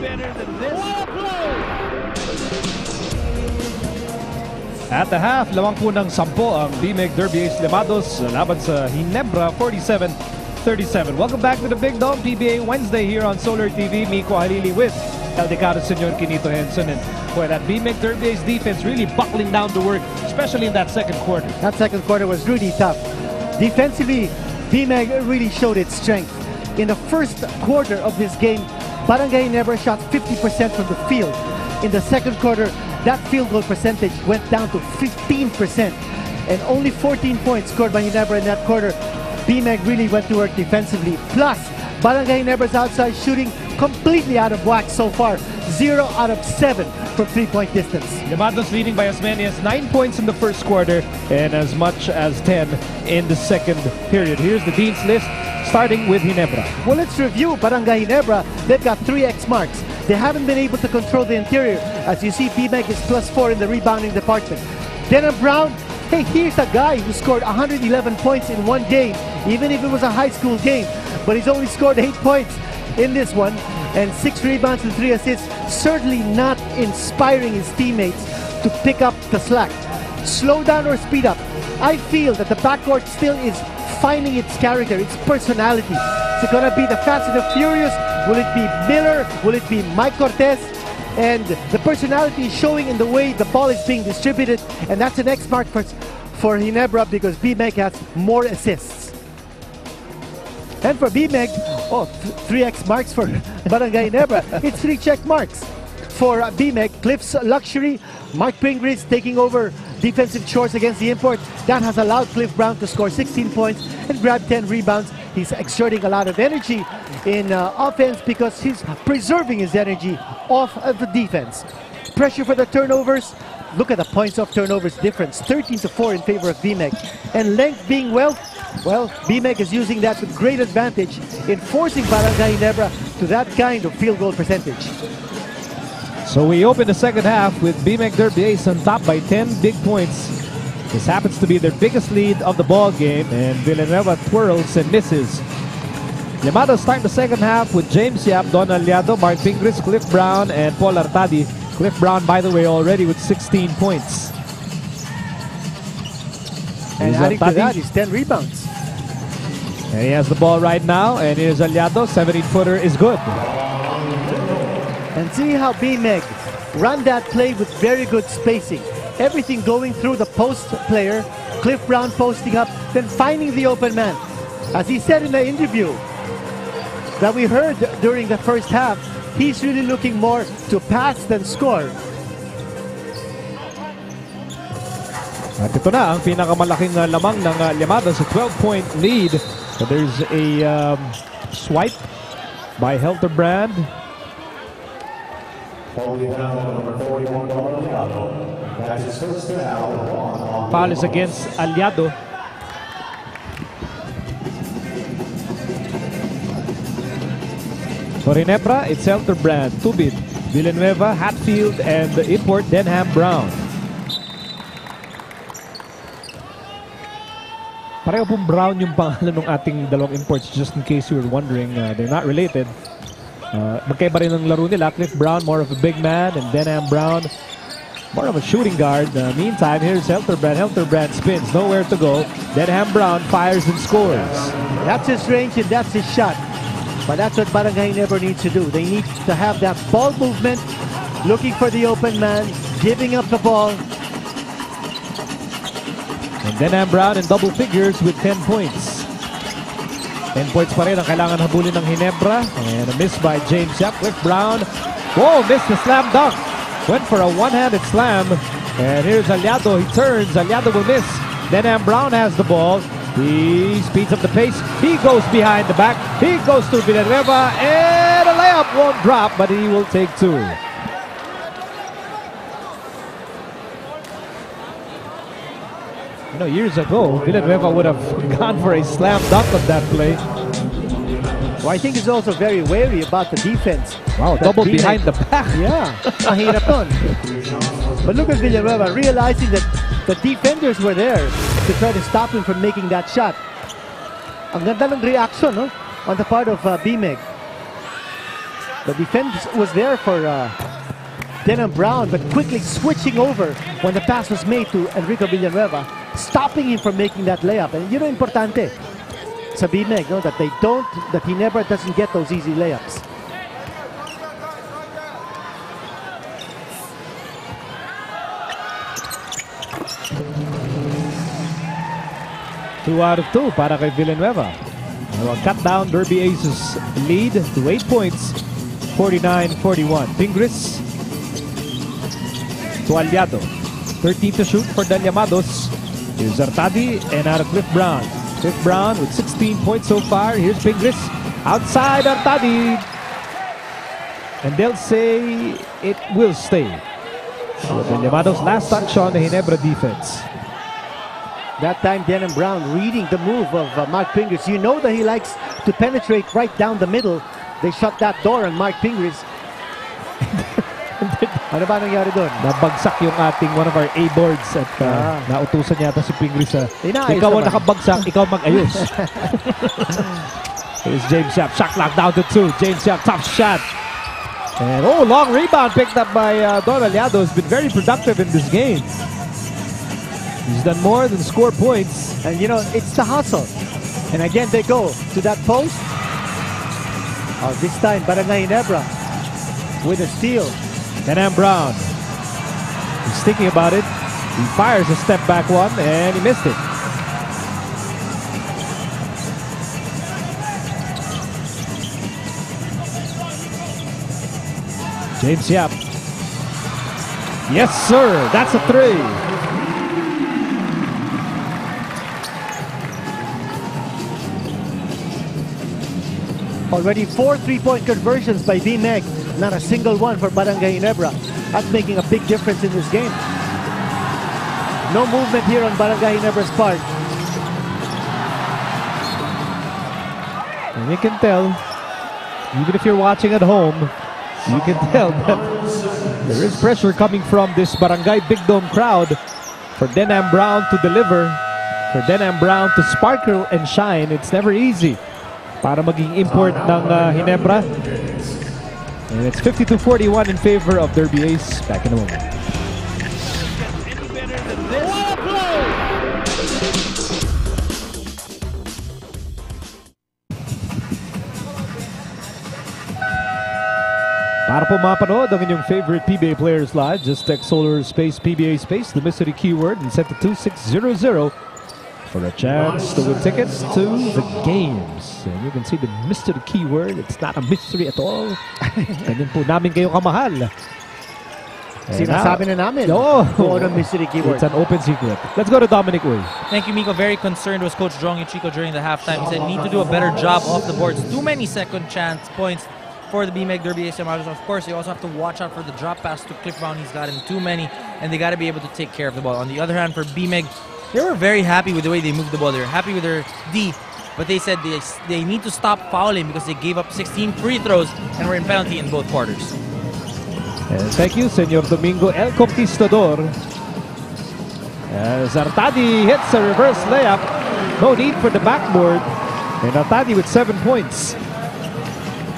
better than this. At the half, lamang po ng 10 ang BMEG Derby Ace Llamados laban sa Ginebra 47-37. Welcome back to the Big Dome PBA Wednesday here on Solar TV. Miko Halili with El Decado Senor Quinito Henson. And boy, that BMEG Derby Ace defense really buckling down to work, especially in that second quarter. That second quarter was really tough. Defensively, BMEG really showed its strength. In the first quarter of this game, Barangay Ginebra shot 50% from the field. In the second quarter, that field goal percentage went down to 15%. And only 14 points scored by Ginebra in that quarter. BMEG really went to work defensively. Plus, Barangay Ginebra's outside shooting completely out of whack so far. 0 out of 7 from three-point distance. Llamados leading by as many as 9 points in the first quarter and as much as 10 in the second period. Here's the Dean's list, starting with Ginebra. Well, let's review Barangay Ginebra. They've got 3 X marks. They haven't been able to control the interior. As you see, BMEG is +4 in the rebounding department. Denham Brown, hey, here's a guy who scored 111 points in one game, even if it was a high school game. But he's only scored 8 points in this one, and 6 rebounds and 3 assists. Certainly not inspiring his teammates to pick up the slack. Slow down or speed up. I feel that the backcourt still is finding its character, its personality. Is it going to be the Fast and the Furious? Will it be Miller? Will it be Mike Cortez? And the personality is showing in the way the ball is being distributed, and that's an X mark for Ginebra because BMEG has more assists. And for BMEG, 3 X marks for Barangay Ginebra. It's 3 check marks for BMEG. Cliff's Luxury, Mark Pingris taking over defensive chores against the import. That has allowed Cliff Brown to score 16 points and grab 10 rebounds. He's exerting a lot of energy in offense because he's preserving his energy off of the defense. Pressure for the turnovers. Look at the points off turnovers difference, 13-4 in favor of BMEG. And length being well, BMEG is using that with great advantage in forcing Barangay Ginebra to that kind of field goal percentage. So we open the second half with BMEG Derby Ace on top by 10 big points. This happens to be their biggest lead of the ball game, and Villanueva twirls and misses. Llamados start the second half with James Yap, Don Aliado, Mark Pingris, Cliff Brown, and Paul Artadi. Cliff Brown, by the way, already with 16 points. And adding to that, he's 10 rebounds. And he has the ball right now, and here's Aliado, 17-footer is good. And see how BMEG run that play with very good spacing. Everything going through the post player, Cliff Brown posting up, then finding the open man. As he said in the interview that we heard during the first half, he's really looking more to pass than score. At ito na ang pinakamalaking lamang ng Llamados, a 12-point lead. So there's a swipe by Helterbrand. Foul is against Aliado. For Ginebra, it's Helterbrand, Tubid, Villanueva, Hatfield, and the import Denham Brown. Pareho pong Brown yung pangalan ng ating dalawang imports, just in case you were wondering. They're not related. Magkaiba rin ang laro nila. Cliff Brown, more of a big man, and Denham Brown, more of a shooting guard. Meantime, here's Helterbrand. Helterbrand spins, nowhere to go. Denham Brown fires and scores. That's his range and that's his shot. But that's what Barangay Ginebra needs to do. They need to have that ball movement, looking for the open man, giving up the ball. And Denham Brown in double figures with 10 points. 10 points pa rin ang kailangan habulin ng Ginebra. And a miss by James Yap. Cliff Brown. Whoa, missed the slam dunk. Went for a one-handed slam. And here's Aliado. He turns. Aliado will miss. Denham Brown has the ball. He speeds up the pace. He goes behind the back. He goes to Villanueva. And a layup won't drop, but he will take 2. You know, years ago, Villanueva would have gone for a slam dunk of that play. Well, I think he's also very wary about the defense. Wow, double behind the back. Yeah, mahirap nun. But look at Villanueva realizing that the defenders were there to try to stop him from making that shot. Ang ganda ng reaction, no? On the part of BMEG. The defense was there for Denham Brown, but quickly switching over when the pass was made to Enrico Villanueva, stopping him from making that layup. And you know, importante sa BMEG, no, that Ginebra doesn't get those easy layups. Two out of two para kay Villanueva. Cut down Derby Aces lead to 8 points, 49-41. Pingris to Aliado. 13 to shoot for Del Llamados. Here's Artadi and out of Cliff Brown. Cliff Brown with 16 points so far. Here's Pingris outside Artadi. And they'll say it will stay. So Del Llamados' last touch on the Ginebra defense. That time, Denham Brown reading the move of Mark Pingris. You know that he likes to penetrate right down the middle. They shut that door on Mark Pingris. Ano ba nangyari doon? Nabagsak yung ating one of our A-boards at nautusan yata si Pingris. Inaayos Ikaw ang naman. nakabagsak, ikaw mag-ayos. Here's James Yap. Shot clock down to 2. James Yap, tough shot. And long rebound picked up by Don Aliado. Has been very productive in this game. He's done more than score points. And you know, it's the hustle. And again, they go to that post. Oh, this time, Barangay Ginebra with a steal. Denham Brown. He's thinking about it. He fires a step back one and he missed it. James Yap. Yes, sir. That's a 3. Already 4 3-point conversions by BMEG. Not a single one for Barangay Ginebra. That's making a big difference in this game. No movement here on Barangay Ginebra's part. And you can tell, even if you're watching at home, you can tell that there is pressure coming from this Barangay Big Dome crowd for Denham Brown to deliver, for Denham Brown to sparkle and shine. It's never easy para maging import ng Ginebra. And it's 52-41 in favor of Derby Ace. Back in a moment. Para po mapanood ang inyong favorite PBA players live, just text Solar Space PBA Space, the mystery keyword, and send to 2600 for a chance to win tickets to the games. And you can see the mystery keyword. It's not a mystery at all. Ganyan po namin kayo kamahal. Sinasabi na namin. Kung ano mystery keyword. It's an open secret. Let's go to Dominic Uy. Thank you, Miko. Very concerned was Coach Jong Chico during the halftime. He said, need to do a better job off the boards. Too many second chance points for the BMEG Derby Ace. Of course, you also have to watch out for the drop pass to Cliff Brown. He's gotten too many, and they got to be able to take care of the ball. On the other hand, for BMEG, they were very happy with the way they moved the ball. They were happy with their D, but they said they need to stop fouling because they gave up 16 free throws and were in penalty in both quarters. And thank you, Senor Domingo El Conquistador. As Artadi hits a reverse layup, no need for the backboard. And Artadi with 7 points.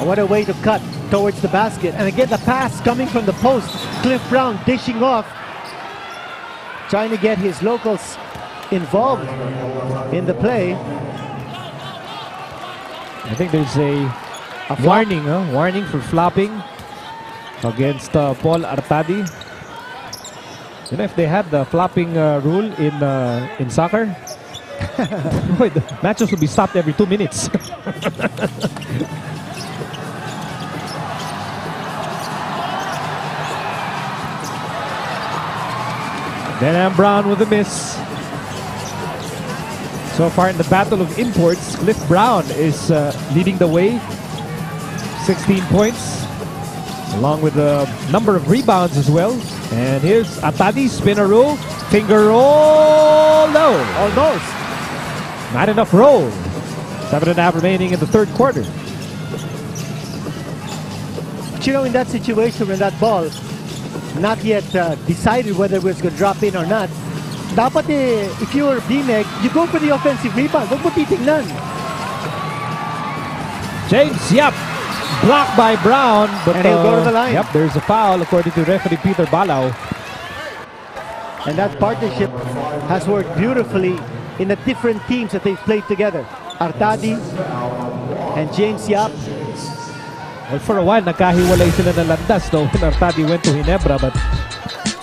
What a way to cut towards the basket. And again, the pass coming from the post. Cliff Brown dishing off, trying to get his locals involved in the play. I think there's a warning, warning for flopping against Paul Artadi. You know, if they had the flopping rule in soccer, boy, the matches would be stopped every 2 minutes. Denham Brown with a miss. So far in the battle of imports, Cliff Brown is leading the way. 16 points, along with a number of rebounds as well. And here's Artadi, spinner roll, finger roll, no. Almost. Not enough roll. 7.5 remaining in the third quarter. But you know, in that situation, when that ball not yet decided whether it was going to drop in or not, dapat if you were BMEG, you go for the offensive rebound. Huwag mo titignan. James Yap blocked by Brown. But, and he'll go to the line. Yep, there's a foul according to referee Peter Balao. And that partnership has worked beautifully in the different teams that they've played together. Artadi and James Yap. Well, for a while, nakahiwalay sila na landas, no? When Artadi went to Ginebra, but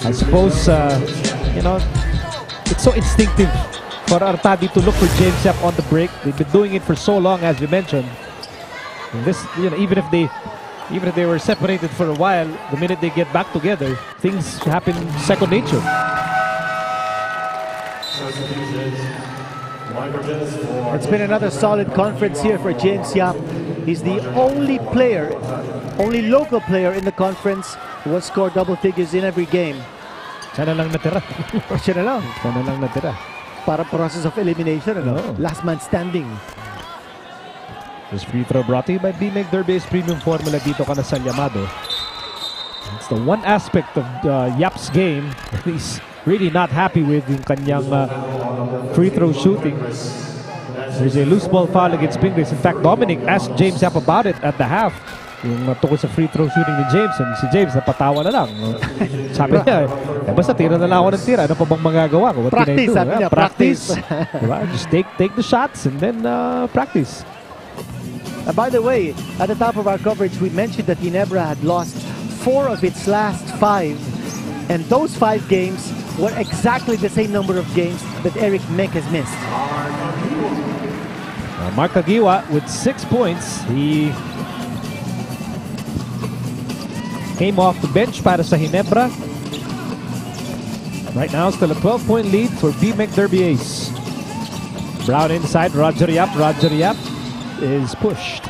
I suppose, you know, it's so instinctive for Artadi to look for James Yap on the break. They've been doing it for so long, as we mentioned. And this, you know, even if they were separated for a while, the minute they get back together, things happen second nature. It's been another solid conference here for James Yap. He's the only player, only local player in the conference who has scored double figures in every game. Siya na lang natira. Siya na lang. Siya na lang natira. Para process of elimination, ano? Oh. Last man standing. This free throw brought to you by BMEG Derby's premium formula dito ka na sa Llamado. It's the one aspect of Yap's game that he's really not happy with, yung kanyang free throw shooting. There's a loose ball foul against Pingles. In fact, Dominic asked James Yap about it at the half. Yung tukol sa free throw shooting ni James, and si James napatawa na lang. Sabi niya, basta tira na lang ako ng tira. Ano pa bang magagawa ko? What practice, can I do? sabi niya, practice. Diba? Just take the shots and then practice. By the way, at the top of our coverage, we mentioned that Ginebra had lost 4 of its last 5. And those 5 games were exactly the same number of games that Eric Mek has missed. Mark Agiwa with 6 points. He came off the bench para sa Ginebra. Right now, still a 12-point lead for BMEG Derby Ace. Brown inside, Roger Yap. Roger Yap is pushed.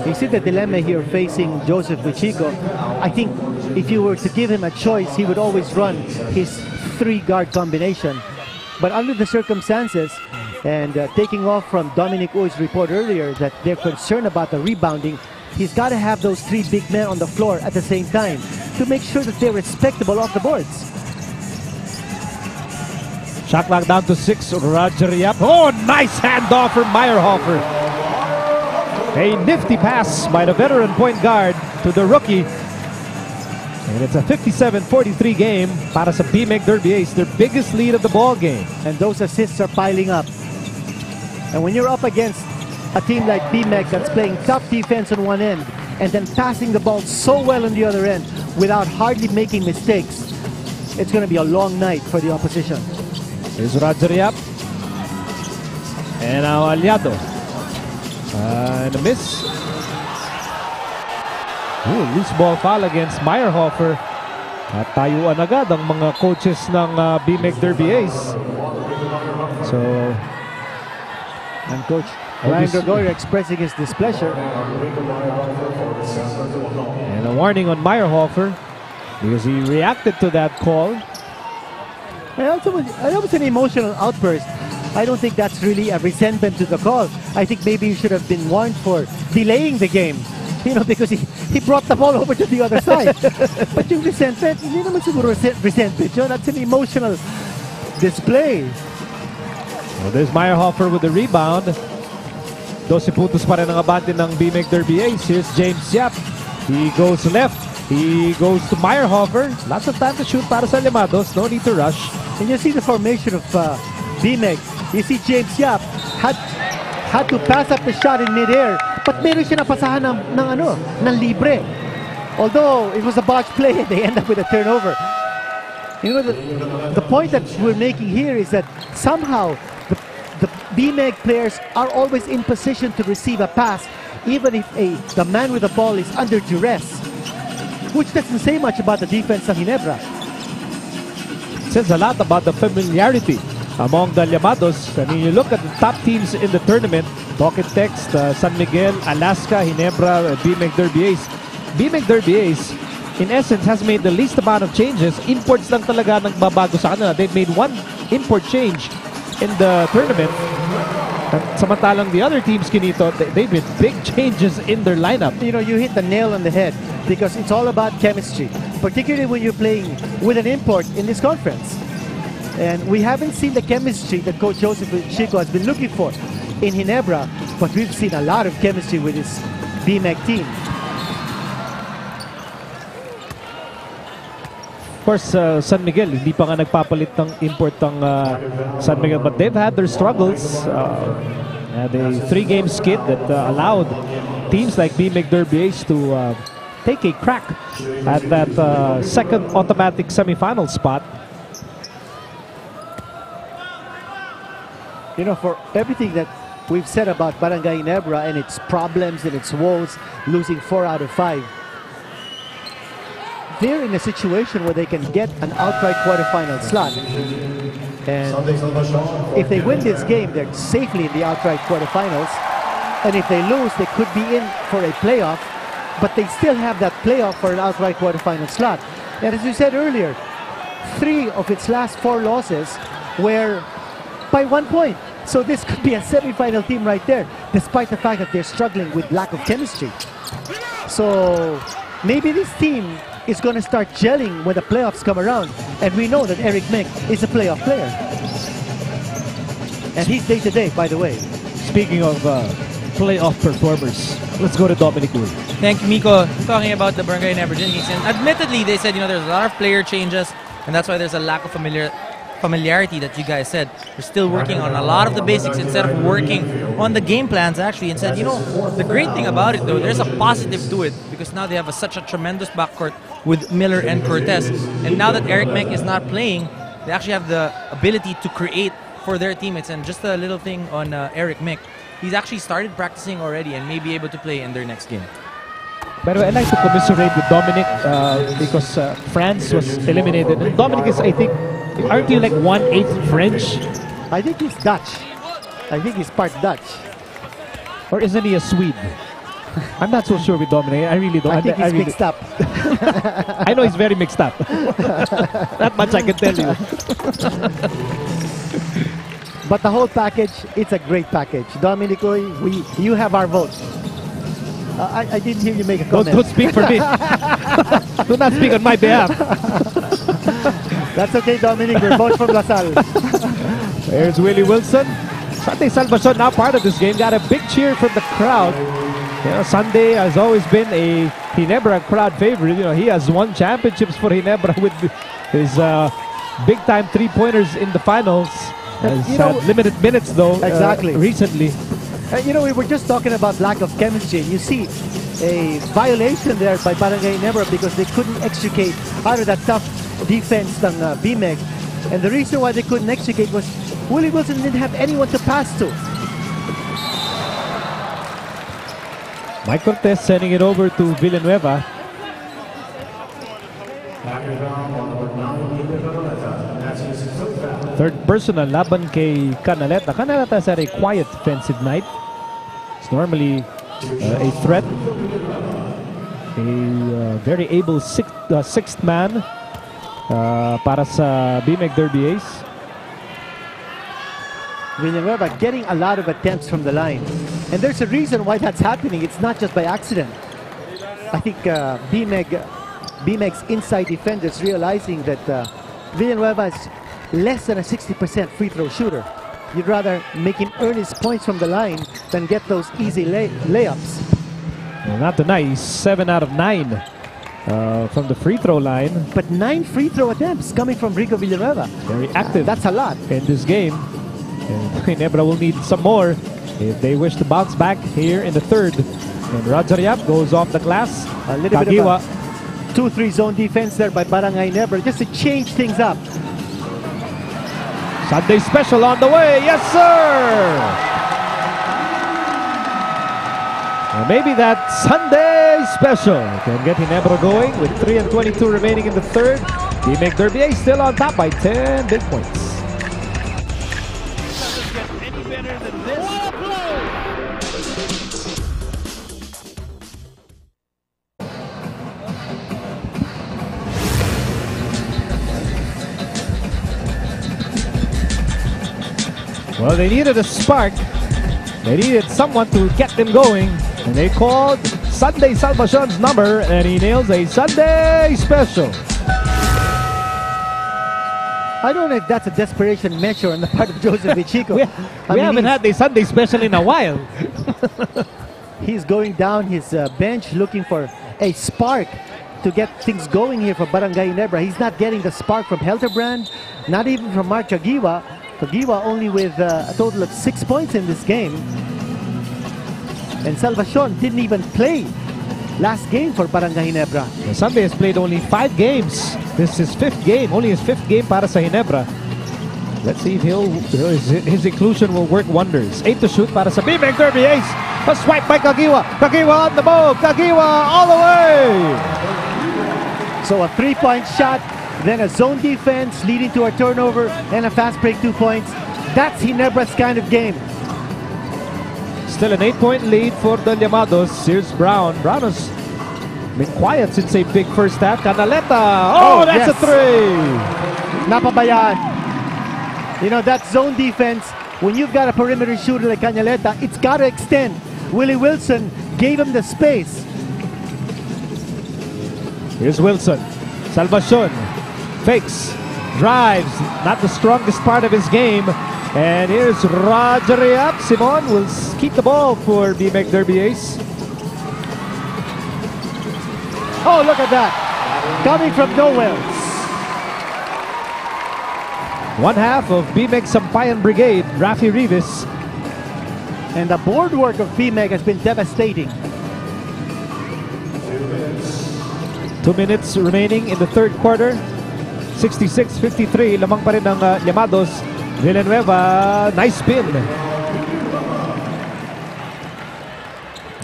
You see the dilemma here facing Joseph Wichico. I think if you were to give him a choice, he would always run his 3-guard combination. But under the circumstances, and taking off from Dominic U's report earlier that they're concerned about the rebounding, he's got to have those 3 big men on the floor at the same time to make sure that they're respectable off the boards. Shot clock down to 6. Roger Yap. Oh, nice handoff for Meyerhofer. A nifty pass by the veteran point guard to the rookie. And it's a 57-43 game para sa BMEG Derby Ace, their biggest lead of the ball game. And those assists are piling up. And when you're up against a team like BMEG that's playing tough defense on one end and then passing the ball so well on the other end without hardly making mistakes, it's going to be a long night for the opposition. Here's Roger Yap. And now Aliado. And a miss. Ooh, loose ball foul against Meyerhofer. At tayuan agad ang mga coaches ng BMEG Derby Ace. So, and Coach Ryan Gregorio expressing his displeasure. And a warning on Meyerhofer because he reacted to that call. That was an emotional outburst. I don't think that's really a resentment to the call. I think maybe he should have been warned for delaying the game. You know, because he brought the ball over to the other side. But yung resentment, hindi naman siguro resentment yun. That's an emotional display. Well, there's Meyerhofer with the rebound. 12 puntos pa rin ang abante ng BMEG Derby Ace. Here's James Yap. He goes left. He goes to Meyerhofer. Lots of time to shoot para sa Llamados. No need to rush. And you see the formation of BMEG. You see James Yap had to pass up the shot in midair. But meron siya napasahan ng libre. Although it was a botched play and they end up with a turnover. You know, the point that we're making here is that somehow the BMEG players are always in position to receive a pass even if the man with the ball is under duress, which doesn't say much about the defense of Ginebra. It says a lot about the familiarity among the Llamados. I mean, you look at the top teams in the tournament, Pocket Text, San Miguel, Alaska, Ginebra, BMEG Derby Ace. BMEG Derby Ace, in essence, has made the least amount of changes. Imports lang talaga nagbabago sa kanila. They've made 1 import change in the tournament. Samantalang the other teams, Kinito, they've made big changes in their lineup. You know, you hit the nail on the head because it's all about chemistry, particularly when you're playing with an import in this conference. And we haven't seen the chemistry that Coach Joseph Chico has been looking for in Ginebra, but we've seen a lot of chemistry with his BMEG team. Of course, San Miguel, hindi pa nga nagpapalit ng import ng San Miguel, but they've had their struggles. Had a 3-game skid that allowed teams like BMEG Derby Ace to take a crack at that second automatic semifinal spot. You know, for everything that we've said about Barangay Ginebra and its problems and its woes, losing 4 out of 5, they're in a situation where they can get an outright quarterfinal slot. And if they win this game, they're safely in the outright quarterfinals. And if they lose, they could be in for a playoff, but they still have that playoff for an outright quarterfinal slot. And as we said earlier, 3 of its last 4 losses were by 1 point. So this could be a semi-final team right there, despite the fact that they're struggling with lack of chemistry. So maybe this team is going to start gelling when the playoffs come around. And we know that Eric Meng is a playoff player. And he's day-to-day, by the way. Speaking of playoff performers, let's go to Dominic Wu. Thank you, Miko. Talking about the Barangay Ginebra Genies, and admittedly, they said, you know, there's a lot of player changes, and that's why there's a lack of familiarity that you guys said. We're still working on a lot of the basics instead of working on the game plans, actually, and said, you know, the great thing about it, though, there's a positive to it, because now they have such a tremendous backcourt with Miller and Cortez, and now that Eric Meng is not playing, they actually have the ability to create for their teammates. And just a little thing on Eric Meng, he's actually started practicing already and may be able to play in their next game. By the way, I'd like to commiserate with Dominic because France was eliminated. And Dominic is, I think, aren't you like 1/8 French? I think he's Dutch. I think he's part Dutch. Or isn't he a Swede? I'm not so sure with Dominic. I really don't. I think he's mixed up. I know he's very mixed up. That much I can tell you. But the whole package, it's a great package. Dominic, you have our vote. I didn't hear you make a comment. Don't speak for me. Do not speak on my behalf. That's okay, Dominic. We're both from LaSalle. There's Willie Wilson. Sunday Salvacion now part of this game. Got a big cheer from the crowd. You know, Sunday has always been a Ginebra crowd favorite. You know, he has won championships for Ginebra with his big-time three-pointers in the finals. Has had limited minutes, though, exactly. Recently. You know, we were just talking about lack of chemistry. You see a violation there by Barangay Ginebra because they couldn't extricate out of that tough defense ng BMEG. And the reason why they couldn't extricate was Willie Wilson didn't have anyone to pass to. Mike Cortez sending it over to Villanueva. Third personal laban kay Canaleta. Canaleta has had a quiet defensive night. It's normally a threat. A very able sixth man para sa BMEG Derby Ace. Villanueva getting a lot of attempts from the line. And there's a reason why that's happening. It's not just by accident. I think BMEG's inside defenders realizing that Villanueva is less than a 60% free throw shooter. You'd rather make him earn his points from the line than get those easy layups. Well, not tonight. He's 7 out of 9 from the free throw line. But 9 free throw attempts coming from Rico Villanueva. Very active. That's a lot in this game. And Ginebra will need some more if they wish to bounce back here in the third. And Roger Yap goes off the glass. A little bit of a 2-3 zone defense there by Barangay Ginebra just to change things up. Sunday special on the way. Yes, sir! Well, maybe that Sunday special can get Ginebra going with 3:22 remaining in the third. BMEG Derby Ace still on top by 10 big points. Well, they needed a spark. They needed someone to get them going. And they called Sunday Salvacion's number, and he nails a Sunday special. I don't know if that's a desperation measure on the part of Joseph Ichico. we haven't had a Sunday special in a while. He's going down his bench looking for a spark to get things going here for Barangay Ginebra. He's not getting the spark from Helterbrand, not even from Mark Jagiwa. Jagiwa only with a total of 6 points in this game. And Salvacion didn't even play last game for Barangay Ginebra. Sunday has played only 5 games. This is his 5th game, only his 5th game para sa Ginebra. Let's see if his inclusion will work wonders. 8 to shoot para sa BMEG Derby Ace. A swipe by Kagiwa. Kagiwa on the move. Kagiwa all the way. So a 3-point shot, then a zone defense leading to a turnover and a fast break 2 points. That's Ginebra's kind of game. Still an 8-point lead for the Llamados. Here's Brown. Brown has been quiet since a big first half. Canaleta. Oh, that's yes. a 3. Napabayaan. You know, that zone defense, when you've got a perimeter shooter like Canaleta, it's got to extend. Willie Wilson gave him the space. Here's Wilson. Salvacion fakes, drives, not the strongest part of his game. And here's Roger Yap. Simon will keep the ball for BMEG Derby Ace. Oh, look at that. Coming from nowhere. One half of BMEG Sampayan Brigade, Rafi Rivas. And the board work of BMEG has been devastating. 2 minutes remaining in the third quarter. 66-53. Lamang pa rin ng Llamados. Villanueva, nice spin.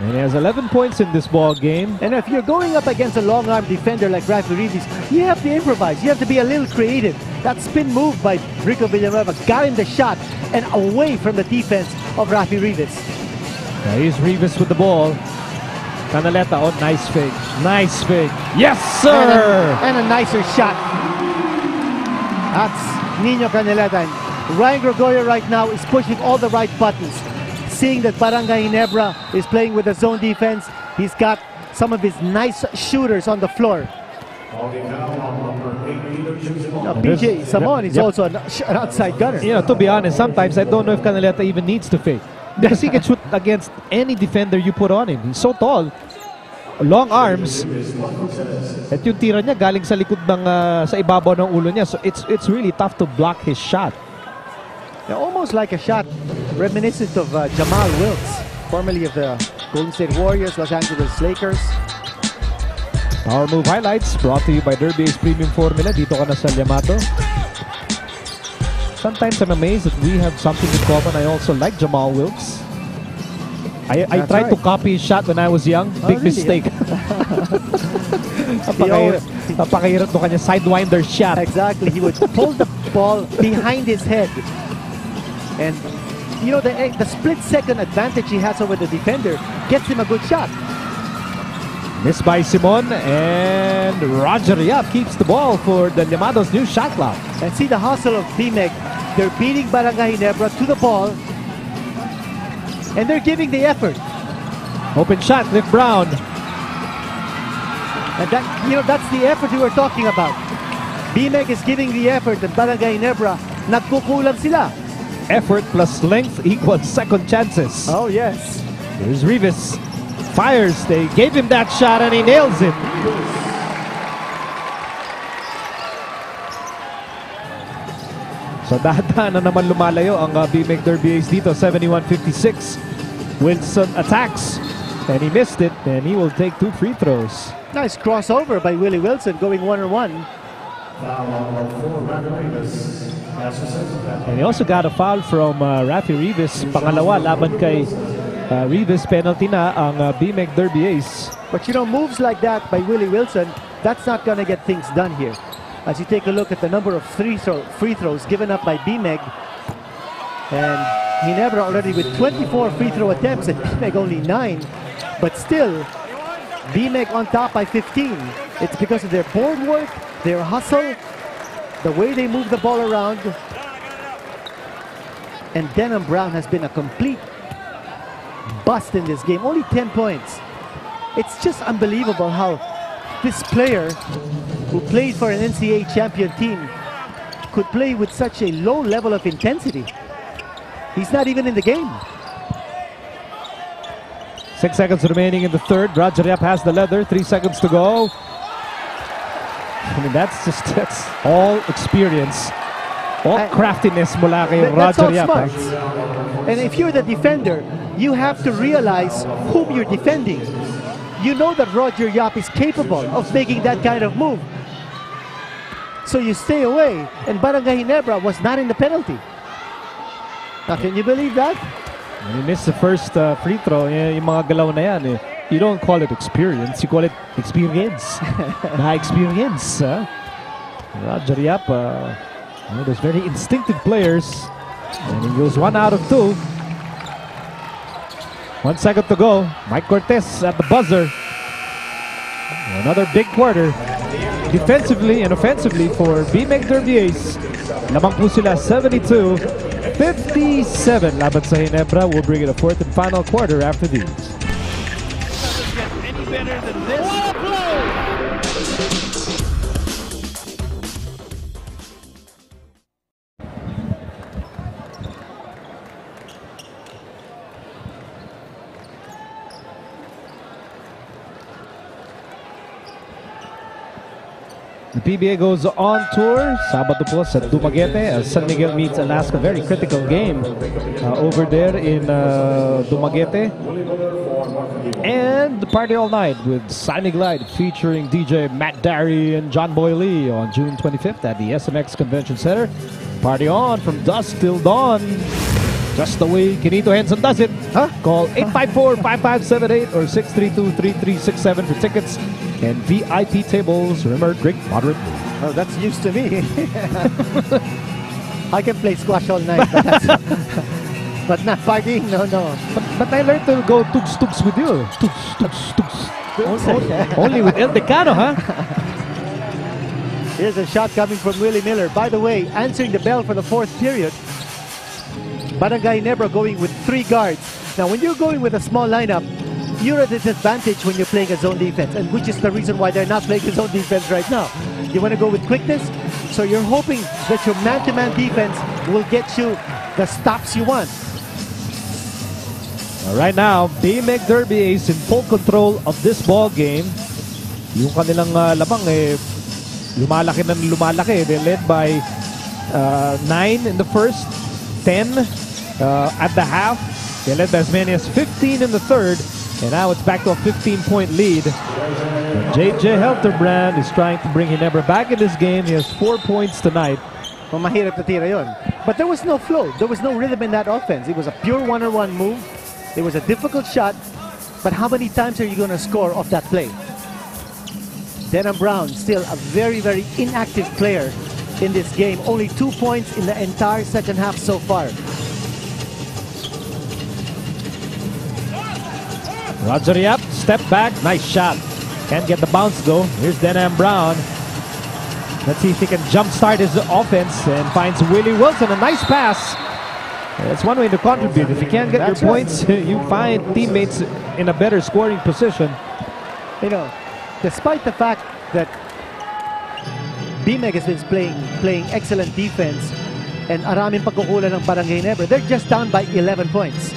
And he has 11 points in this ball game. And if you're going up against a long-arm defender like Rafi Rivas, you have to improvise. You have to be a little creative. That spin move by Rico Villanueva got him the shot and away from the defense of Rafi Rivas. Now here's Rivas with the ball. Canaleta, oh, nice fake. Nice fake. Yes, sir! And a nicer shot. That's Nino Canaleta. And Ryan Gregorio right now is pushing all the right buttons. Seeing that Barangay Ginebra is playing with a zone defense, he's got some of his nice shooters on the floor. Now, PJ Samon is also an outside gunner. You know, to be honest, sometimes I don't know if Canaleta even needs to fake. Because he can shoot against any defender you put on him. He's so tall. Long arms. At yung tira niya galing sa likod ng sa ibabaw ng ulo niya. So it's really tough to block his shot. Yeah, almost like a shot reminiscent of Jamal Wilkes, formerly of the Golden State Warriors, Los Angeles Lakers. Power Move Highlights brought to you by Derby Ace Premium Formula. Dito ka na sa Yamato. Sometimes I'm amazed that we have something in common. I also like Jamal Wilkes. I tried to copy his shot when I was young. Big really? mistake. Napakahirap no kanya sidewinder shot. Exactly. He would pull the ball behind his head. And, you know, the split-second advantage he has over the defender gets him a good shot. Missed by Simon, and Roger Yap keeps the ball for the Llamados' new shot clock. And see the hustle of BMEG. They're beating Barangay Ginebra to the ball. And they're giving the effort. Open shot, Cliff Brown. And that, you know, that's the effort we were talking about. BMEG is giving the effort, and Barangay Ginebra, nagkukulang sila. Effort plus length equals second chances. Oh, yes. Here's Rivas. Fires. They gave him that shot and he nails it. So dahan na naman lumalayo ang BMEG Derby Ace dito. 71-56. Wilson attacks and he missed it, and he will take 2 free throws. Nice crossover by Willie Wilson going 1-on-1. And he also got a foul from Rafi Rivas. Pangalawa laban kay Rivas, penalty na ang BMEG Derby Ace. But you know, moves like that by Willie Wilson, that's not going to get things done here. As you take a look at the number of free throws given up by BMEG, and Ginebra already with 24 free throw attempts and BMEG only 9. But still, BMEG on top by 15. It's because of their board work, their hustle, the way they move the ball around. And Denham Brown has been a complete bust in this game. Only 10 points. It's just unbelievable how this player who played for an NCAA champion team could play with such a low level of intensity? He's not even in the game. 6 seconds remaining in the third. Roger Yap has the leather. 3 seconds to go. I mean, that's all experience. All craftiness mula kay That's Roger all Yap. smarts. And if you're the defender, you have to realize whom you're defending. You know that Roger Yap is capable of making that kind of move. So you stay away. And Barangay Ginebra was not in the penalty. Now, can you believe that? When you miss the first free throw, yung mga galaw na yan, you don't call it experience, you call it experience. Na-experience. Roger Yap, those very instinctive players. And he goes 1 out of 2. 1 second to go. Mike Cortez at the buzzer. Another big quarter. Defensively and offensively for BMEG Derby Ace. Lamang po sila 72-57 laban sa Ginebra. We'll bring it a fourth and final quarter after these. Doesn't get any better than this. The PBA goes on tour. Sabado po sa Dumaguete as San Miguel meets Alaska. Very critical game over there in Dumaguete. And the party all night with Sunny Glide featuring DJ Matt Darry and John Boy Lee on June 25th at the SMX Convention Center. Party on from dusk till dawn. Just the way Kinito Henson does it. Call 854-5578 or 632-3367 for tickets and VIP tables. Remember, drink moderately. Oh, that's news to me. I can play squash all night, but not partying. No. But I learned to go tugs with you. Tugs. Only with El Decano, huh? Here's a shot coming from Willie Miller. By the way, answering the bell for the fourth period. Barangay Ginebra going with 3 guards. Now, when you're going with a small lineup, you're at a disadvantage when you're playing a zone defense, and which is the reason why they're not playing a zone defense right now. You want to go with quickness, so you're hoping that your man-to-man defense will get you the stops you want. Right now, BMEG Derby is in full control of this ball game. Yung kanilang labang lumalaki ng lumalaki. They led by 9 in the first, 10 at the half. They led by as many as 15 in the third. And now it's back to a 15-point lead. And JJ Helterbrand is trying to bring Ginebra back in this game. He has 4 points tonight. Mahirap na tira yun. But there was no flow. There was no rhythm in that offense. It was a pure one-on-one move. It was a difficult shot. But how many times are you going to score off that play? Denham Brown, still a very, very inactive player in this game. Only 2 points in the entire second half so far. Roger Yap, step back, nice shot. Can't get the bounce though. Here's Denham Brown. Let's see if he can jumpstart his offense and finds Willie Wilson. A nice pass. That's one way to contribute. If you can't get your points, you find teammates in a better scoring position. You know, despite the fact that BMEG has been playing excellent defense and araming pagkukulan ng Barangay Ginebra, they're just down by 11 points.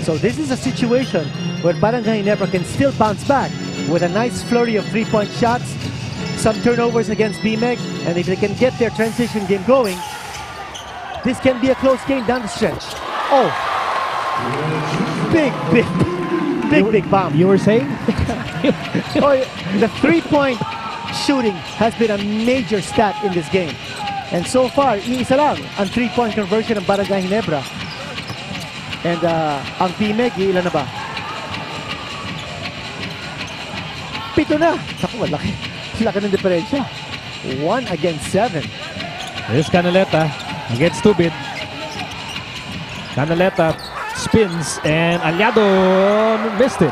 So this is a situation where Barangay Ginebra can still bounce back with a nice flurry of 3-point shots, some turnovers against BMEG, and if they can get their transition game going, this can be a close game down the stretch. Oh, big bomb. You were saying? Oh, the 3-point shooting has been a major stat in this game. And so far, iisa lang ang 3-point conversion ng Barangay Ginebra. And ang BMEG, ilan na ba? 7 na. Naku, laki ng diferensya. 1 against 7. Here's Canaleta against Tubid. Canaleta spins and Aliado missed it.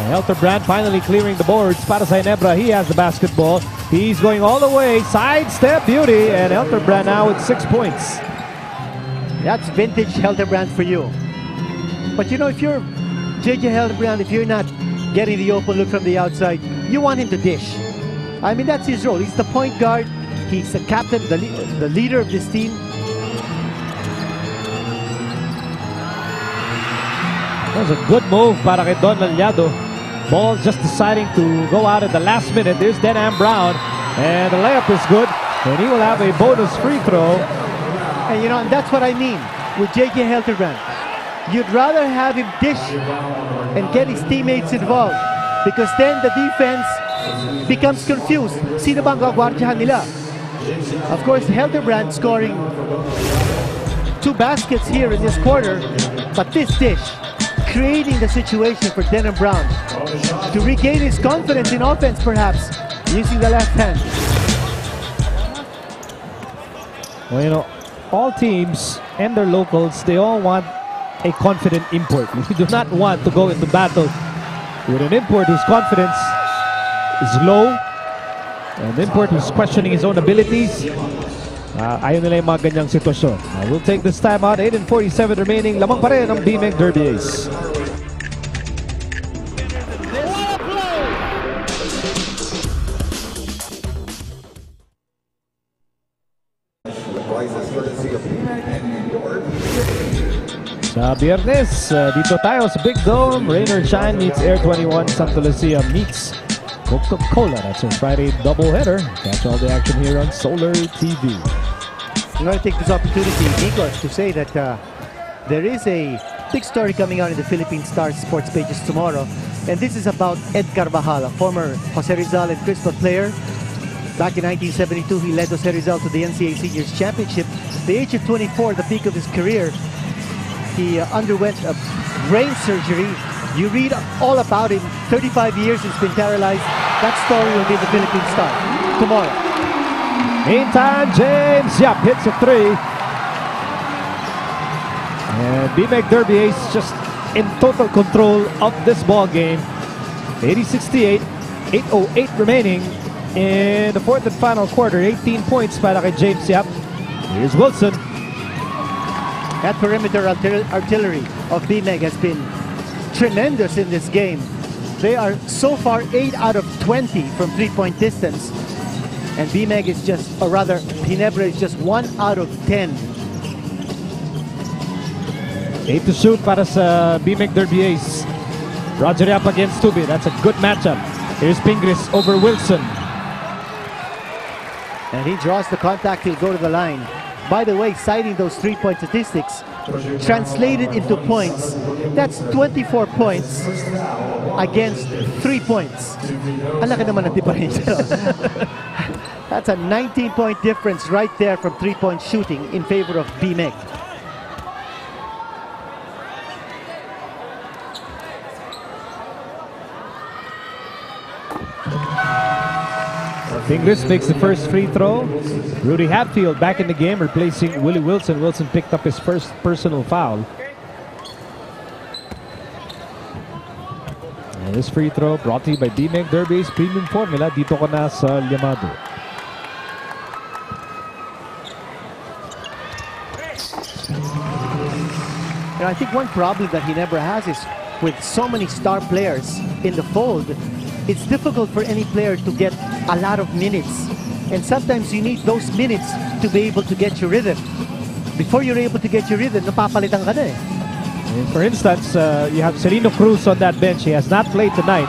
Helterbrand finally clearing the boards. Para sa Ginebra, he has the basketball. He's going all the way. Sidestep beauty. And Helterbrand now with 6 points. That's vintage Helterbrand for you. But you know, if you're JJ Helterbrand, if you're not getting the open look from the outside, you want him to dish. I mean, that's his role. He's the point guard. He's the captain, the leader of this team. That was a good move para kay Don Lalyado. Ball just deciding to go out at the last minute. There's Denham Brown, and the layup is good, and he will have a bonus free throw. And you know, and that's what I mean with J.J. Helterbrand. You'd rather have him dish and get his teammates involved, because then the defense becomes confused. Sino bang gagwardyahan nila? Of course, Helterbrand scoring 2 baskets here in this quarter, but this dish creating the situation for Denham Brown to regain his confidence in offense, perhaps using the left hand. Well, you know, all teams and their locals, they all want a confident import. We do not want to go into battle with an import whose confidence is low, an import who's questioning his own abilities. Ayaw nila yung mga ganyang sitwasyon. We'll take this time out. 8:47 remaining. Lamang pa rin ang BMEG Derby Ace. Sa Biyernes, dito tayo sa Big Dome. Rain or Shine meets Air 21. Santa Lucia meets Coca-Cola. That's our Friday doubleheader. Catch all the action here on Solar TV. I'm going to take this opportunity, Nikos, to say that there is a big story coming out in the Philippine Star sports pages tomorrow. And this is about Ed Carvajal, a former Jose Rizal and Crispa player. Back in 1972, he led Jose Rizal to the NCAA Seniors Championship. At the age of 24, the peak of his career, he underwent a brain surgery. You read all about him. 35 years he's been paralyzed. That story will be the Philippine Star tomorrow. Meantime, James Yap hits a 3. And BMEG Derby Ace just in total control of this ball game. 80-68, 8:08 remaining in the fourth and final quarter. 18 points para kay James Yap. Here's Wilson. That perimeter artillery of BMEG has been tremendous in this game. They are so far 8 out of 20 from 3-point distance. And BMEG is just, or rather, Ginebra is just 1 out of 10. 8 to shoot para sa BMEG Derby Ace. Roger Yap against Tubi. That's a good matchup. Here's Pingris over Wilson. And he draws the contact, he'll go to the line. By the way, citing those 3-point statistics, translated into points, that's 24 points against 3 points. Ang laki naman ng diferensya. That's a 19-point difference right there from 3-point shooting in favor of BMEG. Pingris makes the first free throw. Rudy Hatfield back in the game, replacing Willie Wilson. Wilson picked up his first personal foul. And this free throw brought to you by BMEG Derby Ace Premium Formula. Dito ka na sa Llamado. You know, I think one problem that Ginebra has is with so many star players in the fold, it's difficult for any player to get a lot of minutes. And sometimes you need those minutes to be able to get your rhythm. Before you're able to get your rhythm, napapalitan ka na eh. For instance, you have Celino Cruz on that bench. He has not played tonight.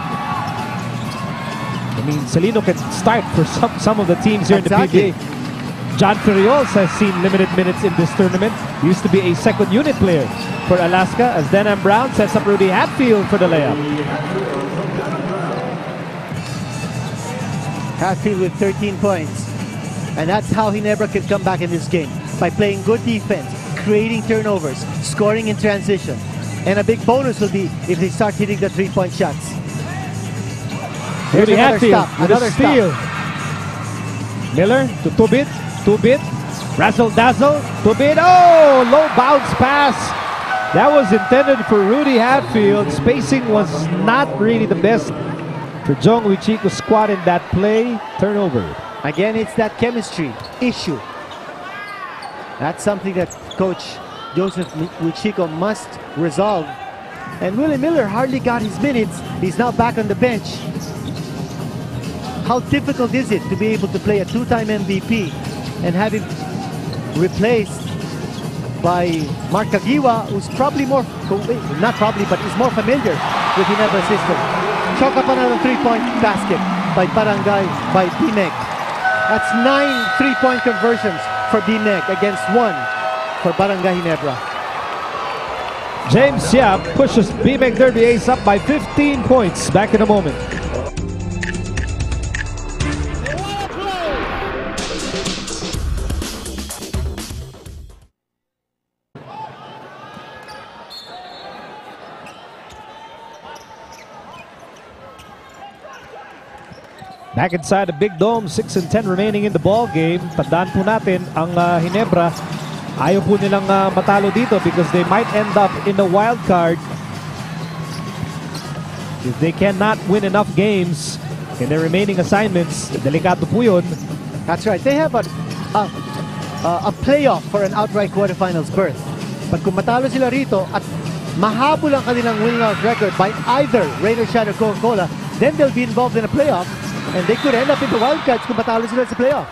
I mean, Celino can start for some of the teams here Exactly. in the PBA. John Ferriols has seen limited minutes in this tournament. Used to be a second unit player for Alaska, as Denham Brown sets up Rudy Hatfield for the layup. Hatfield with 13 points. And that's how Ginebra can come back in this game. By playing good defense, creating turnovers, scoring in transition. And a big bonus will be if they start hitting the 3-point shots. Here's Rudy Hatfield with a steal. Miller to Tubit. Tubit. Razzle dazzle. Tubit. Oh! Low bounce pass. That was intended for Rudy Hatfield. Spacing was not really the best for Jong Wichiko's squad in that play. Turnover. Again, it's that chemistry issue. That's something that Coach Joseph Wichiko must resolve. And Willie Miller hardly got his minutes. He's now back on the bench. how difficult is it to be able to play a two-time MVP and have him replaced by Mark Kagiwa, who's probably more, not probably, but is more familiar with Ginebra's system. Chalk up another three-point basket by BMEG. That's 9 three-point conversions for BMEG against 1 for Barangay Ginebra. James Yap pushes BMEG Derby Ace up by 15 points. Back in a moment. Back inside the big dome, 6 and 10 remaining in the ball game. Tandaan po natin, ang Ginebra, ayaw po nilang matalo dito because they might end up in the wild card if they cannot win enough games in their remaining assignments. Delikado po yun. That's right. They have a playoff for an outright quarterfinals berth. But kung matalo sila rito at mahabol ang kanilang winning out record by either Raiders, Shadow, Coca-Cola, then they'll be involved in a playoff. And they could end up in the wildcards kung matalo sila sa playoff.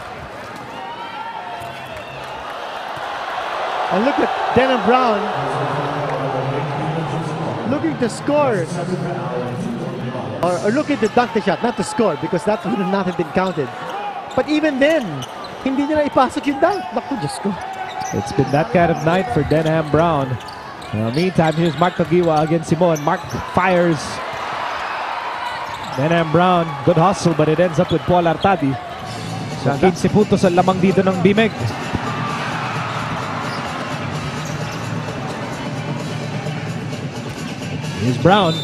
And look at Denham Brown looking to score. Or looking to dunk the shot, not to score, because that would not have been counted. But even then, hindi nila ipasok yung dunk. Naku, Diyos ko. It's been that kind of night for Denham Brown. Meantime, here's Mark Kagiwa against Simon. Mark fires. Denham Brown, good hustle, but it ends up with Paul Artadi. So 15 puntos ang lamang dito ng BMEG. Here's Brown.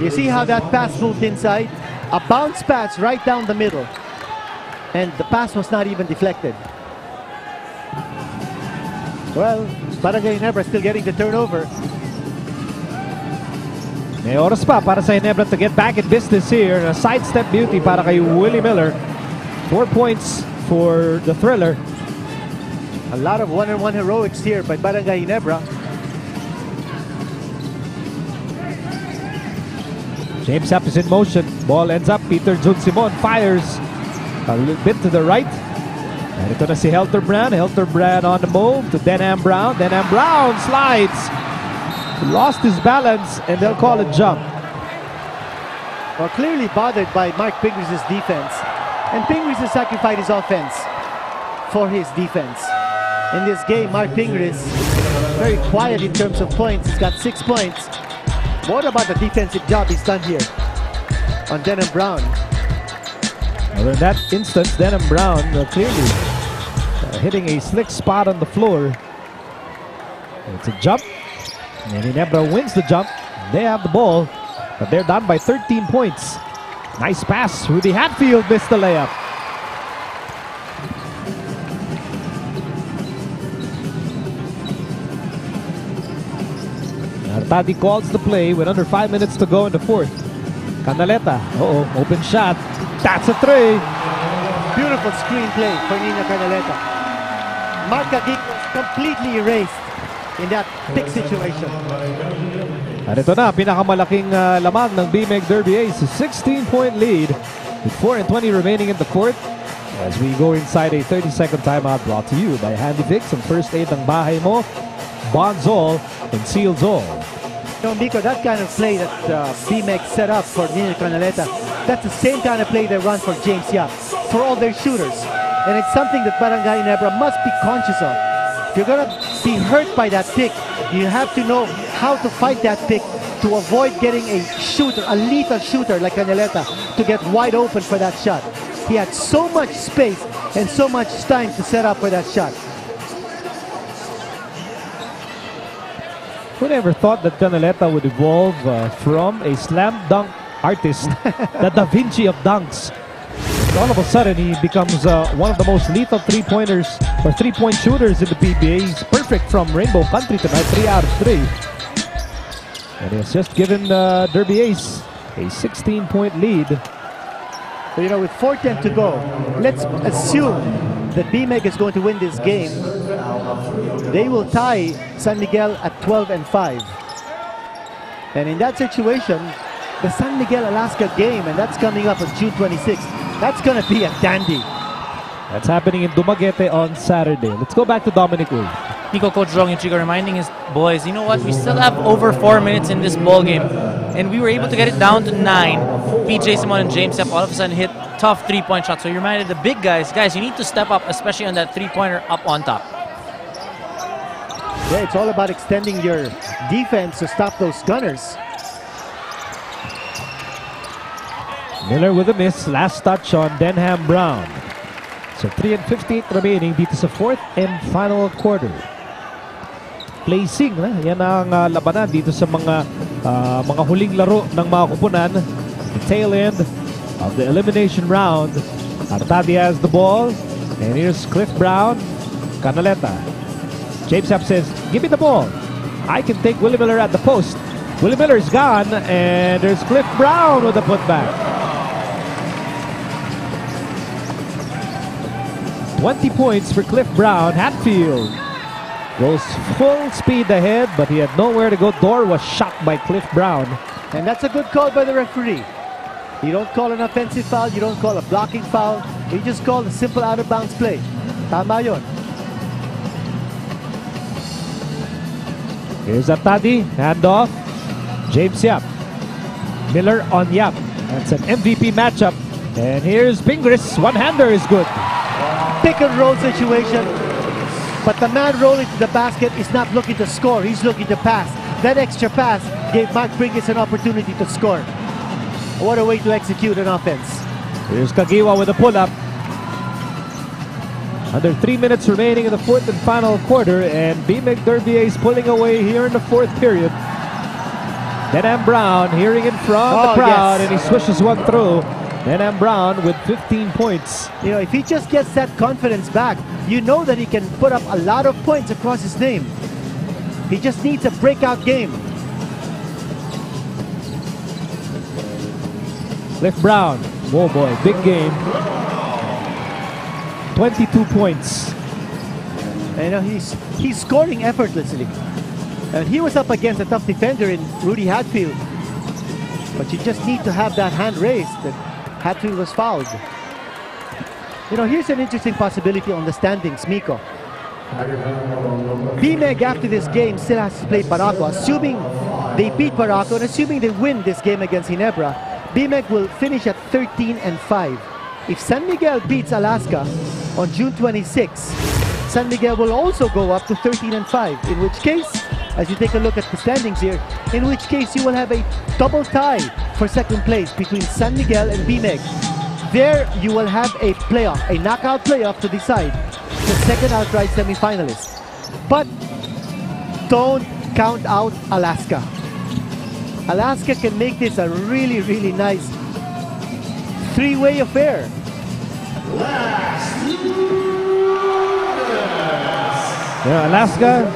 You see how that pass moved inside? A bounce pass right down the middle. And the pass was not even deflected. Well, Barangay Ginebra still getting the turnover. May oras pa para sa Ginebra to get back in business here. A sidestep beauty para kay Willie Miller. 4 points for the thriller. A lot of one-on-one heroics here by Barangay Ginebra. James Yap is in motion. Ball ends up. Peter Jun Simon fires a little bit to the right. And ito na si Helterbrand. Helterbrand on the move to Denham Brown. Denham Brown slides. Lost his balance, and they'll call a jump. Well, clearly bothered by Mark Pingris' defense. And Pingris has sacrificed his offense for his defense. In this game, Mark Pingris, very quiet in terms of points. He's got 6 points. What about the defensive job he's done here on Denham Brown? Well, in that instance, Denham Brown clearly hitting a slick spot on the floor. It's a jump. And Ginebra wins the jump. They have the ball, but they're down by 13 points. Nice pass. Rudy Hatfield missed the layup. Artadi calls the play with under 5 minutes to go in the fourth. Canaleta. Open shot. That's a three. Beautiful screen play for Nina Canaleta. Mark Kagiwa was completely erased in that pick situation. At ito na, pinakamalaking lamang ng BMEG Derby Ace. 16-point lead with 4 and 20 remaining in the fourth. As we go inside a 30-second timeout brought to you by Handy Fix, ang first aid ng bahay mo, bonds all, and seals all. You know, Miko, that kind of play that BMEG set up for Nina Canaleta, that's the same kind of play they run for James Yap, for all their shooters. And it's something that Barangay Ginebra must be conscious of. If you're going to be hurt by that pick, you have to know how to fight that pick to avoid getting a shooter, a lethal shooter like Canaleta, to get wide open for that shot. He had so much space and so much time to set up for that shot. Who never thought that Canaleta would evolve from a slam dunk artist, the Da Vinci of dunks? All of a sudden, he becomes one of the most lethal three-pointers or three-point shooters in the PBA. He's perfect from Rainbow Country tonight, 3 out of 3. And he has just given Derby Ace a 16-point lead. So, you know, with 4:10 to go, let's assume that BMEG is going to win this game. They will tie San Miguel at 12 and 5. And in that situation, the San Miguel Alaska game, and that's coming up on June 26th. That's going to be a dandy. That's happening in Dumaguete on Saturday. Let's go back to Dominic Uy. Nico, Coach Jong and Chico reminding his boys, you know what, we still have over 4 minutes in this ball game. And we were able to get it down to 9. PJ Simon and James Sepp all of a sudden hit tough three-point shots. So you reminded the big guys, you need to step up, especially on that three-pointer up on top. Yeah, it's all about extending your defense to stop those gunners. Miller with a miss. Last touch on Denham Brown. So 3:58 remaining dito sa fourth and final quarter. Placing, yan ang labanan dito sa mga huling laro ng mga kupunan. The tail end of the elimination round. Artadi has the ball. And here's Cliff Brown. Canaleta. James Sepp says, give me the ball. I can take Willie Miller at the post. Willie Miller's gone. And there's Cliff Brown with the putback. 20 points for Cliff Brown. Hatfield goes full speed ahead, but he had nowhere to go. Door was shot by Cliff Brown. And that's a good call by the referee. You don't call an offensive foul, you don't call a blocking foul, you just call a simple out-of-bounds play. Tama yun. Here's Artadi, handoff. James Yap. Miller on Yap. That's an MVP matchup. And here's Pingris. One-hander is good. Pick and roll situation, but the man rolling to the basket is not looking to score, he's looking to pass. That extra pass gave Mark Pringles an opportunity to score. What a way to execute an offense. Here's Kagiwa with a pull-up. Under 3 minutes remaining in the fourth and final quarter, and BMEG Derbier is pulling away here in the fourth period. Denham Brown hearing it from the crowd, and he swishes one through. Denham Brown with 15 points. You know, if he just gets that confidence back, you know that he can put up a lot of points across his name. He just needs a breakout game. Cliff Brown, oh boy, big game. 22 points. And you know, he's scoring effortlessly. And he was up against a tough defender in Rudy Hatfield. But you just need to have that hand raised. That Hatfield was fouled. You know, here's an interesting possibility on the standings, Miko. BMEG after this game still has to play Barako. Assuming they beat Barako and assuming they win this game against Ginebra, BMEG will finish at 13-5. If San Miguel beats Alaska on June 26, San Miguel will also go up to 13-5. In which case, as you take a look at the standings here, in which case you will have a double tie for second place between San Miguel and BMEG. There you will have a playoff, a knockout playoff to decide the second outright semifinalist. But don't count out Alaska. Alaska can make this a really, really nice three-way affair. Yeah, Alaska,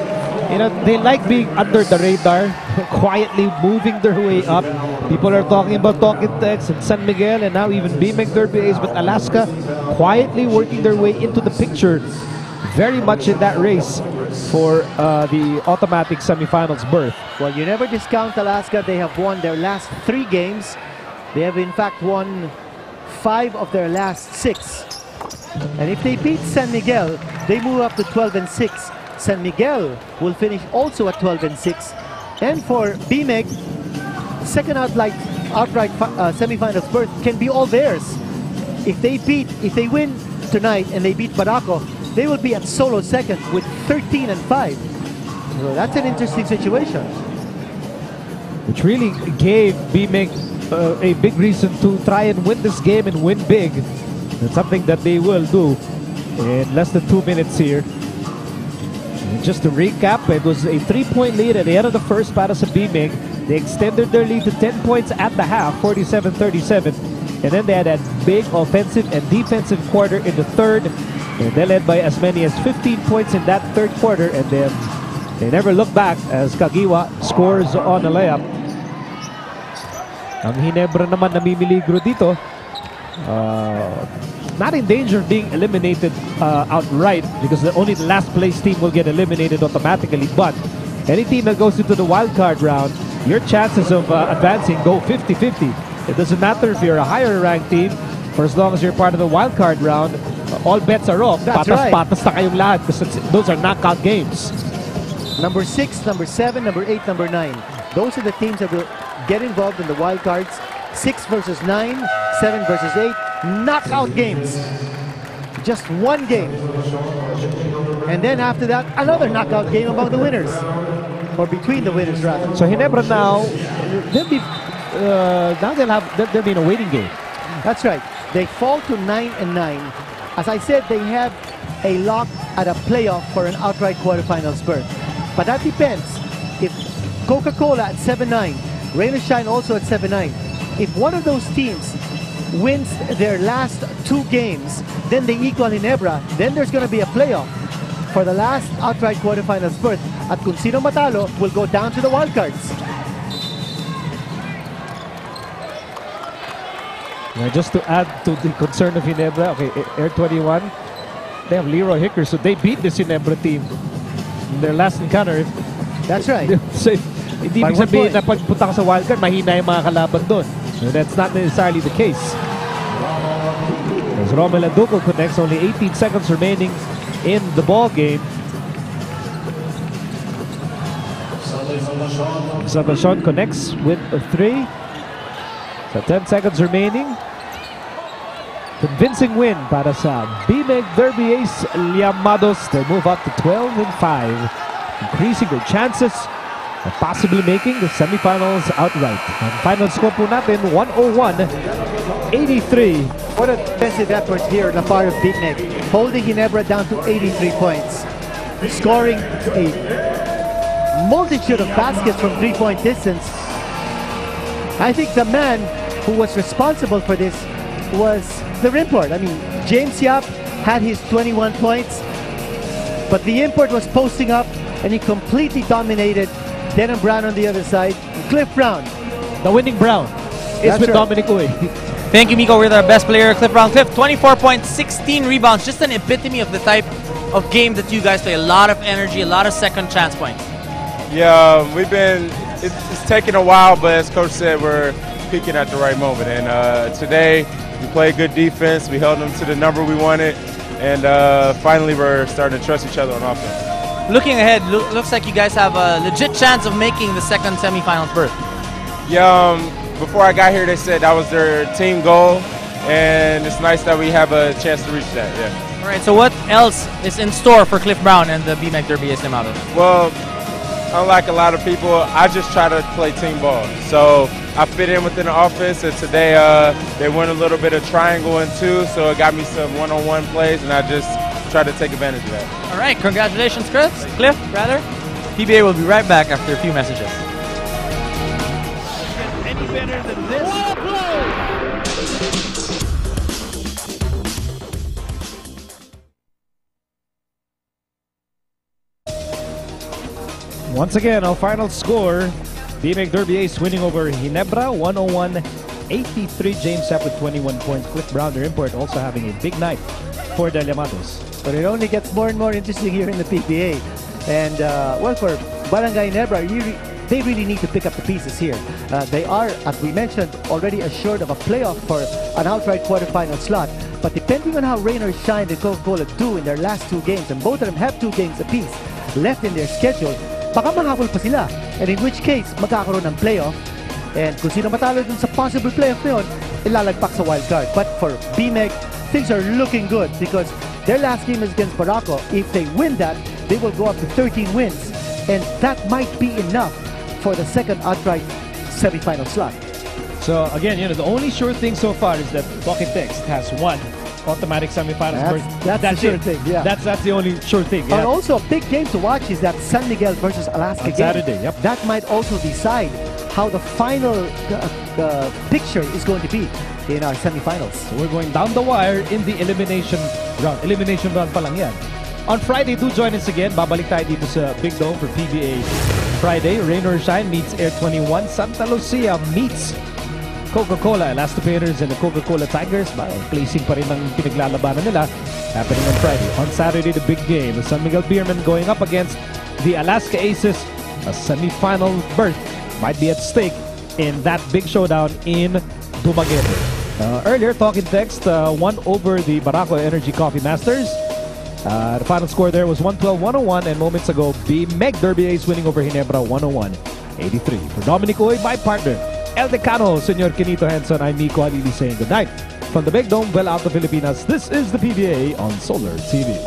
you know, they like being under the radar, quietly moving their way up. People are talking about Talking Tex and San Miguel and now even BMEG Derby A's, but Alaska quietly working their way into the picture, very much in that race for the automatic semifinals berth. Well, you never discount Alaska. They have won their last 3 games. They have in fact won 5 of their last 6. And if they beat San Miguel, they move up to 12-6. San Miguel will finish also at 12-6. And for BMEG, second outright semifinals berth can be all theirs. If they win tonight and they beat Barako, they will be at solo second with 13-5. So that's an interesting situation. Which really gave BMEG a big reason to try and win this game and win big. That's something that they will do in less than 2 minutes here. And just to recap, it was a 3-point lead at the end of the first para sa BMEG. They extended their lead to 10 points at the half, 47-37. And then they had a big offensive and defensive quarter in the third. And they led by as many as 15 points in that third quarter. And then they never looked back as Kagiwa scores on a layup. Ang Ginebra naman namimiligro dito. Not in danger of being eliminated outright because only the last place team will get eliminated automatically. But any team that goes into the wild card round your chances of advancing go 50-50. It doesn't matter if you're a higher ranked team, for as long as you're part of the wild card round, all bets are off. That's right. Patas na kayong lahat because those are knockout games. Number 6, number 7, number 8, number 9. Those are the teams that will get involved in the wild cards. 6 versus 9, 7 versus 8. Knockout games. Just one game. And then after that, another knockout game among the winners. Or between the winners, rather. So Ginebra now, they'll be they'll be in a waiting game. That's right. They fall to 9-9. As I said, they have a lock at a playoff for an outright quarterfinals berth. But that depends. If Coca-Cola at 7-9, Rain or Shine also at 7-9, if one of those teams wins their last 2 games, then they equal Ginebra, then there's going to be a playoff for the last outright quarterfinals berth. At kung sino matalo will go down to the wildcards. Just to add to the concern of Ginebra, okay, Air 21, they have Leroy Hicker, so they beat this Ginebra team in their last encounter. That's right. So, hindi ibig sabihin na pagpunta ka sa wildcard, mahina yung mga kalaban doon. That's not necessarily the case. As Romel Aduco connects, only 18 seconds remaining in the ball game. Salvacion connects with a 3. So 10 seconds remaining. Convincing win para sa BMEG Derby Ace Llamados. They move up to 12-5, increasing their chances of possibly making the semifinals outright. Ang final score po natin, 101-83. What a defensive effort here on the part of BMEG, holding Ginebra down to 83 points, scoring a multitude of baskets from 3-point distance. I think the man who was responsible for this was the import. I mean, James Yap had his 21 points, but the import was posting up and he completely dominated. Denham Brown on the other side. Cliff Brown. The winning Brown is That's with right. Dominic Uy. Thank you, Miko. We're our best player, Cliff Brown. Cliff, 24 points, 16 rebounds. Just an epitome of the type of game that you guys play. A lot of energy, a lot of second chance points. Yeah, it's taken a while, but as Coach said, we're peaking at the right moment. And today, we played good defense. We held them to the number we wanted. And finally, we're starting to trust each other on offense. Looking ahead, looks like you guys have a legit chance of making the second semifinals berth. Yeah, before I got here, they said that was their team goal. And it's nice that we have a chance to reach that, yeah. All right, so what else is in store for Cliff Brown and the BMEG Derby Ace Llamados? Well, unlike a lot of people, I just try to play team ball. So I fit in within the offense, and today they went a little bit of triangle and 2, so it got me some one-on-one plays, and I just try to take advantage of that. All right, congratulations, Cliff, rather. PBA will be right back after a few messages. Any better than this? Once again, our final score, BMEG Derby Ace winning over Ginebra, 101-83. James Yap with 21 points. Cliff Brown, their import, also having a big night for the Llamados. But it only gets more and more interesting here in the PBA. And, well, for Barangay Ginebra, they really need to pick up the pieces here. They are, as we mentioned, already assured of a playoff for an outright quarterfinal slot. But depending on how Rain or Shine and Coca-Cola do in their last 2 games, and both of them have 2 games apiece left in their schedule, baka mahabol pa sila. And in which case, magkakaroon ng playoff. And kung sino matalo dun sa possible playoff na yun, ilalagpak sa wild card. But for BMEG, things are looking good because their last game is against Barako. If they win that, they will go up to 13 wins. And that might be enough for the second outright semifinal slot. So again, the only sure thing so far is that Pocket Text has 1 automatic semifinals berth. That's the sure thing, yeah. That's the only sure thing. And also a big game to watch is that San Miguel versus Alaska on game. Saturday, yep. That might also decide how the final picture is going to be in our semifinals. So we're going down the wire in the elimination round. Elimination round pa lang yan. On Friday, do join us again. Babalik tayo dito sa Big Dome for PBA Friday. Rain or Shine meets Air 21. Santa Lucia meets Coca-Cola, Elastopainters and the Coca-Cola Tigers. Placing pa rin ang pinaglalabanan nila. Happening on Friday. On Saturday, the big game. The San Miguel Beermen going up against the Alaska Aces. A semi-final berth might be at stake in that big showdown in Dumaguete. Earlier, talking text, won over the Barako Energy Coffee Masters. The final score there was 112-101, and moments ago, BMEG Derby Ace winning over Ginebra 101-83. For Dominic Uy, my partner, El Decano, Senor Kenito Henson, I'm Miko Alili saying goodnight. From the Big Dome, well out of Filipinas, this is the PBA on Solar TV.